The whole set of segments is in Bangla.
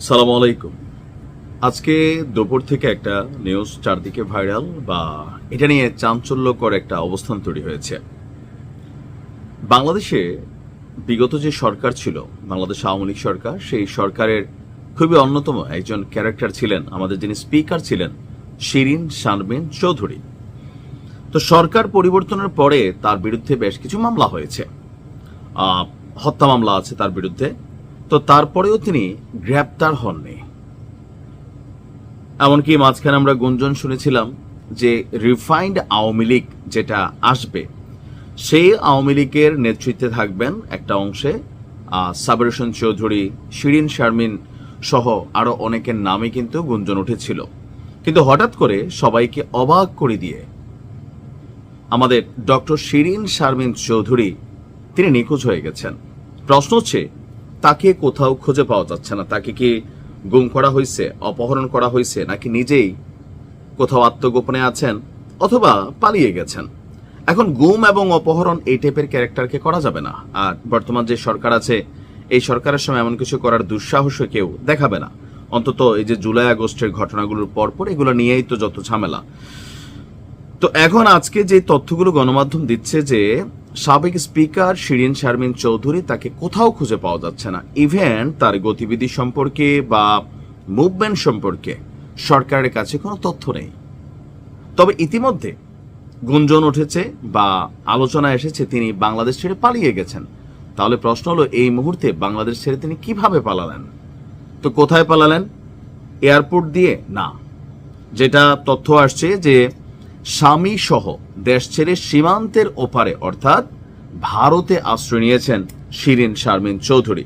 সালাম আলাইকুম। আজকে দুপুর থেকে একটা নিউজ চারদিকে ভাইরাল বা এটা নিয়ে চাঞ্চল্যকর একটা অবস্থান তৈরি হয়েছে। বাংলাদেশে বিগত যে সরকার ছিল, বাংলাদেশ আওয়ামী লীগ সরকার, সেই সরকারের খুবই অন্যতম একজন ক্যারেক্টার ছিলেন আমাদের যিনি স্পিকার ছিলেন, শিরিন শারমিন চৌধুরী। তো সরকার পরিবর্তনের পরে তার বিরুদ্ধে বেশ কিছু মামলা হয়েছে, হত্যা মামলা আছে তার বিরুদ্ধে। তো তারপরেও তিনি গ্রেপ্তার হননি। এমনকি মাঝখানে আমরা গুঞ্জন শুনেছিলাম যে রিফাইন্ড আওয়ামী লীগ যেটা আসবে, সেই আওয়ামী লীগের নেতৃত্বে থাকবেন একটা অংশে সাবের হোসেন চৌধুরী, শিরিন শারমিন সহ আরো অনেকের নামে কিন্তু গুঞ্জন উঠেছিল। কিন্তু হঠাৎ করে সবাইকে অবাক করে দিয়ে আমাদের ডক্টর শিরিন শারমিন চৌধুরী তিনি নিখোঁজ হয়ে গেছেন। প্রশ্ন হচ্ছে, তাকে কোথাও খুঁজে পাওয়া যাচ্ছে না। তাকে কি গুম করা হয়েছে, অপহরণ করা হয়েছে, নাকি নিজেই কোথাও আত্মগোপনে আছেন, অথবা পালিয়ে গেছেন? এখন গুম এবং অপহরণ এই টাইপের ক্যারেক্টারকে করা যাবে না। আর বর্তমান যে সরকার আছে, এই সরকারের সময় এমন কিছু করার দুঃসাহসও কেউ দেখাবে না। অন্তত এই যে জুলাই আগস্টের ঘটনাগুলোর পরপর এগুলো নিয়েই তো যত ঝামেলা। তো এখন আজকে যে তথ্যগুলো গণমাধ্যম দিচ্ছে যে সাবেক স্পিকার শিরিন শারমিন চৌধুরী, তাকে কোথাও খুঁজে পাওয়া যাচ্ছে না। ইভেন তার গতিবিধি সম্পর্কে বা মুভমেন্ট সম্পর্কে সরকারের কাছে কোনো তথ্য নেই। তবে ইতিমধ্যে গুঞ্জন উঠেছে বা আলোচনা এসেছে তিনি বাংলাদেশ ছেড়ে পালিয়ে গেছেন। তাহলে প্রশ্ন হলো, এই মুহূর্তে বাংলাদেশ ছেড়ে তিনি কিভাবে পালালেন? তো কোথায় পালালেন? এয়ারপোর্ট দিয়ে না। যেটা তথ্য আসছে যে স্বামী সহ দেশ ছেড়ে সীমান্তের ওপারে অর্থাৎ ভারতে আশ্রয় নিয়েছেন শিরিন শারমিন চৌধুরী।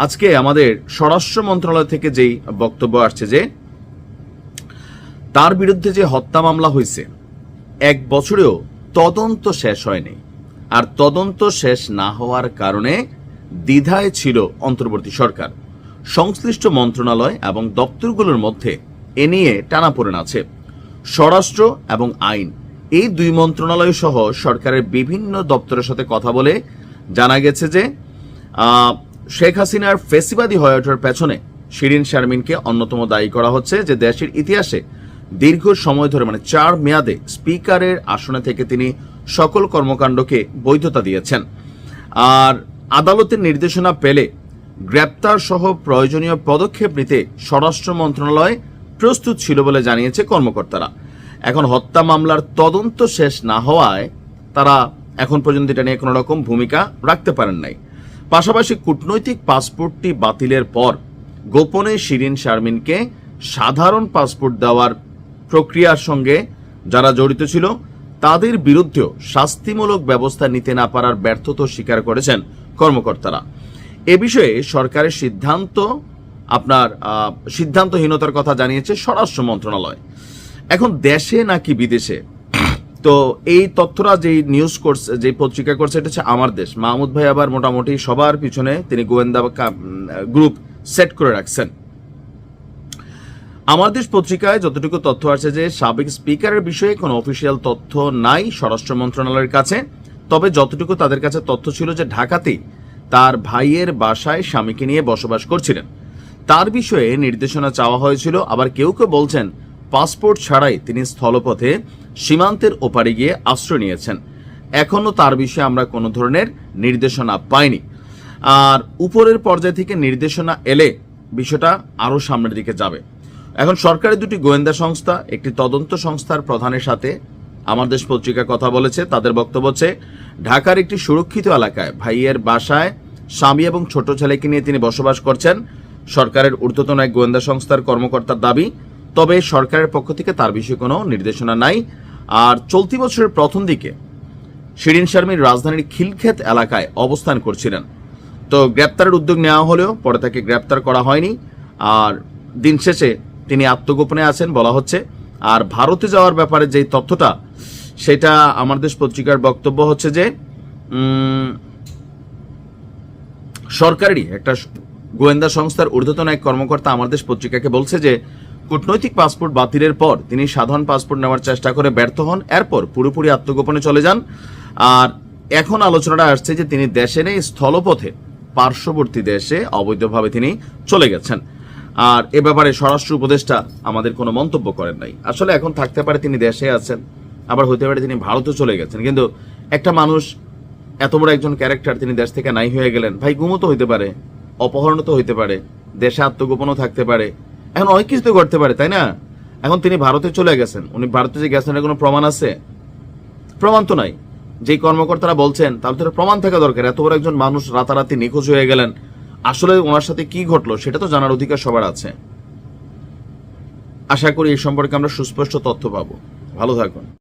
আজকে আমাদের স্বরাষ্ট্র মন্ত্রণালয় থেকে যেই বক্তব্য আসছে যে তার বিরুদ্ধে যে হত্যা মামলা হয়েছে 1 বছরেও তদন্ত শেষ হয়নি। আর তদন্ত শেষ না হওয়ার কারণে দ্বিধায় ছিল অন্তর্বর্তী সরকার। সংশ্লিষ্ট মন্ত্রণালয় এবং দপ্তরগুলোর মধ্যে এ নিয়ে টানাপোড়েন আছে। স্বরাষ্ট্র এবং আইন এই 2 মন্ত্রণালয় সহ সরকারের বিভিন্ন দপ্তরের সাথে কথা বলে জানা গেছে যে শেখ হাসিনার ফেসিবাদী হয়ে ওঠার পেছনে শিরিন শারমিনকে অন্যতম দায়ী করা হচ্ছে, যে দেশের ইতিহাসে দীর্ঘ সময় ধরে 4 মেয়াদে স্পিকারের আসনে থেকে তিনি সকল কর্মকাণ্ডকে বৈধতা দিয়েছেন। আর আদালতের নির্দেশনা পেলে গ্রেপ্তার সহ প্রয়োজনীয় পদক্ষেপ নিতে স্বরাষ্ট্র মন্ত্রণালয় প্রস্তুত ছিল বলে জানিয়েছে কর্মকর্তারা। এখন হত্যা মামলার তদন্ত শেষ না হওয়ায় তারা এখন পর্যন্ত এটা নিয়ে কোনো রকম ভূমিকা রাখতে পারেন নাই। পাশাপাশি কূটনৈতিক পাসপোর্টটি বাতিলের পর গোপনে শিরিন শারমিনকে সাধারণ পাসপোর্ট দেওয়ার প্রক্রিয়ার সঙ্গে যারা জড়িত ছিল তাদের বিরুদ্ধেও শাস্তিমূলক ব্যবস্থা নিতে না পারার ব্যর্থতা স্বীকার করেছেন কর্মকর্তারা। এ বিষয়ে সরকারের সিদ্ধান্তহীনতার কথা জানিয়েছে স্বরাষ্ট্র মন্ত্রণালয়। এখন দেশে নাকি বিদেশে, তো এই তথ্যরা যেই নিউজ করছে, যে পত্রিকা করছে, এটা হচ্ছে আমার দেশ। মাহমুদ ভাই আবার মোটামুটি সবার পিছনে তিনি গোয়েন্দা গ্রুপ সেট করে রাখছেন। আমার দেশ পত্রিকায় যতটুকু তথ্য আছে যে সাবেক স্পিকারের বিষয়ে কোনো অফিসিয়াল তথ্য নাই স্বরাষ্ট্র মন্ত্রণালয়ের কাছে। তবে যতটুকু তাদের কাছে তথ্য ছিল যে ঢাকাতেই তার ভাইয়ের বাসায় স্বামীকে নিয়ে বসবাস করছিলেন, তার বিষয়ে নির্দেশনা চাওয়া হয়েছিল। আবার কেউ কেউ বলছেন পাসপোর্ট ছাড়াই তিনি স্থলপথে সীমান্তের ওপারে গিয়ে আশ্রয় নিয়েছেন। এখনো তার বিষয়ে আমরা কোনো ধরনের নির্দেশনা পাইনি। আর উপরের পর্যায় থেকে নির্দেশনা এলে বিষয়টা আরো সামনের দিকে যাবে। এখন সরকারের 2টি গোয়েন্দা সংস্থা, একটি তদন্ত সংস্থার প্রধানের সাথে আমার দেশ পত্রিকা কথা বলেছে। তাদের বক্তব্য হচ্ছে ঢাকার একটি সুরক্ষিত এলাকায় ভাইয়ের বাসায় স্বামী এবং ছোট ছেলেকে নিয়ে তিনি বসবাস করছেন, সরকারের ঊর্ধ্বতন এক গোয়েন্দা সংস্থার কর্মকর্তার দাবি। তবে সরকারের পক্ষ থেকে তার বিষয়ে কোনো নির্দেশনা নাই। আর চলতি বছরের প্রথম দিকে শিরিন শারমিন রাজধানীর খিলক্ষেত এলাকায় অবস্থান করছিলেন। তো গ্রেপ্তারের উদ্যোগ নেওয়া হলেও পরে তাকে গ্রেপ্তার করা হয়নি। আর দিন শেষে তিনি আত্মগোপনে আছেন বলা হচ্ছে। আর ভারতে যাওয়ার ব্যাপারে যে তথ্যটা, সেটা আমার দেশ পত্রিকার বক্তব্য হচ্ছে যে সরকারেরই একটা গোয়েন্দা সংস্থার ঊর্ধ্বতন এক কর্মকর্তা আমার দেশ পত্রিকাকে বলছে যে কূটনৈতিক পাসপোর্ট বাতিলের পর তিনি সাধারণ পাসপোর্ট নেওয়ার চেষ্টা করে ব্যর্থ হন, এরপর পুরোপুরি আত্মগোপনে চলে যান। আর এখন আলোচনাটা আসছে যে তিনি দেশে নেই, স্থলপথে পার্শ্ববর্তী দেশে অবৈধভাবে তিনি চলে গেছেন। আর এ ব্যাপারে স্বরাষ্ট্র উপদেষ্টা আমাদের কোনো মন্তব্য করেন নাই। আসলে এখন থাকতে পারে তিনি দেশে আছেন, আবার হতে পারে তিনি ভারতে চলে গেছেন, কিন্তু একটা মানুষ এত বড় একজন ক্যারেক্টার তিনি দেশ থেকে নাই হয়ে গেলেন, ভাই গুমও তো হইতে পারে, অপহরণ তো হইতে পারে, দেশে আত্মগোপনও থাকতে পারে, এখন অনেক কিছু তো করতে পারে, তাই না? এখন তিনি ভারতে চলে গেছেন, উনি ভারতে যে গেছেন এর কোনো প্রমাণ আছে? প্রমাণ তো নাই। যেই কর্মকর্তারা বলছেন তাহলে তো প্রমাণ থাকা দরকার। এত বড় একজন মানুষ রাতারাতি নিখোঁজ হয়ে গেলেন, আসলে ওনার সাথে কি ঘটলো সেটা তো জানার অধিকার সবার আছে। আশা করি এই সম্পর্কে আমরা সুস্পষ্ট তথ্য পাবো। ভালো থাকুন।